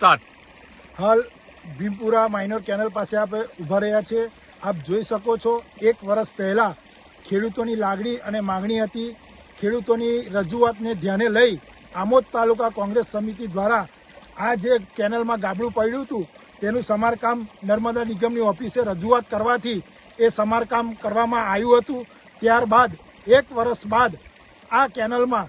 Start. હાલ Bhimpura minor canal પાસે આપણે ઊભા રહ્યા છે. આપ જોઈ શકો છો, 1 વર્ષ પહેલા ખેડૂતોની લાગણી અને માંગણી હતી. ખેડૂતોની રજૂઆતને ધ્યાને લઈ આમોદ તાલુકા કોંગ્રેસ સમિતિ દ્વારા આ જે કેનલમાં ગાબડું પડ્યું હતું તેનું સમારકામ નર્મદા નિગમની ઓફિસે રજૂઆત કરવાથી એ સમારકામ કરવામાં આવ્યું હતું. ત્યારબાદ 1 વર્ષ બાદ આ કેનલમાં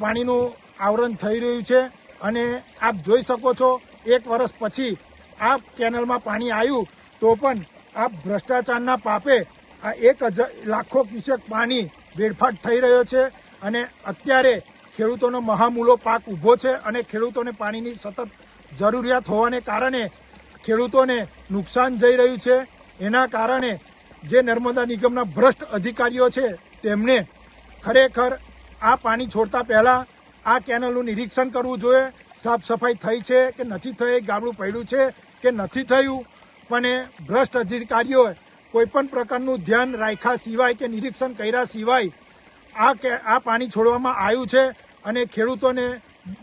પાણીનું આવરણ થઈ રહ્યું છે અને આપ જોઈ શકો છો, 1 વર્ષ પછી આ કેનલમાં પાણી આવ્યું તો પણ આ ભ્રષ્ટાચારના પાપે આ 1,000 લાખો ક્યુસેક પાણી વેડફાટ થઈ રહ્યો છે અને અત્યારે ખેડૂતોનો મહામૂલો પાક ઊભો છે અને ખેડૂતોને પાણીની સતત જરૂરિયાત હોવાને કારણે ખેડૂતોને નુકસાન જઈ રહ્યું છે. એના કારણે જે નર્મદા નિગમના ભ્રષ્ટ અધિકારીઓ છે તેમને ખરેખર આ પાણી છોડતા પહેલાં આ કેનલનું નિરીક્ષણ કરવું જોઈએ. સાફ સફાઈ થઈ છે કે નથી થઈ, ગાબડું પડ્યું છે કે નથી થયું, પણ એ ભ્રષ્ટ અધિકારીઓએ કોઈપણ પ્રકારનું ધ્યાન રાખ્યા સિવાય કે નિરીક્ષણ કર્યા સિવાય આ પાણી છોડવામાં આવ્યું છે અને ખેડૂતોને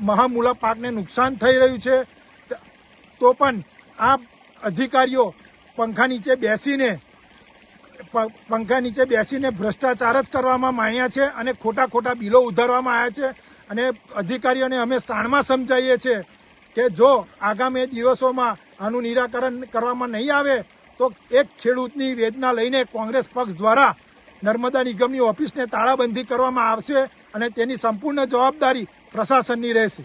મહામૂલા પાકને નુકસાન થઈ રહ્યું છે. તો પણ આ અધિકારીઓ પંખા નીચે બેસીને ભ્રષ્ટાચાર જ કરવામાં માંડ્યા છે અને ખોટા બિલો ઉધારવામાં આવ્યા છે. અને અધિકારીઓને અમે શાણમાં સમજાવીએ છીએ કે જો આગામી દિવસોમાં આનું નિરાકરણ કરવામાં નહીં આવે તો એક ખેડૂતની વેદના લઈને કોંગ્રેસ પક્ષ દ્વારા નર્મદા નિગમની ઓફિસને તાળાબંધી કરવામાં આવશે અને તેની સંપૂર્ણ જવાબદારી પ્રશાસનની રહેશે.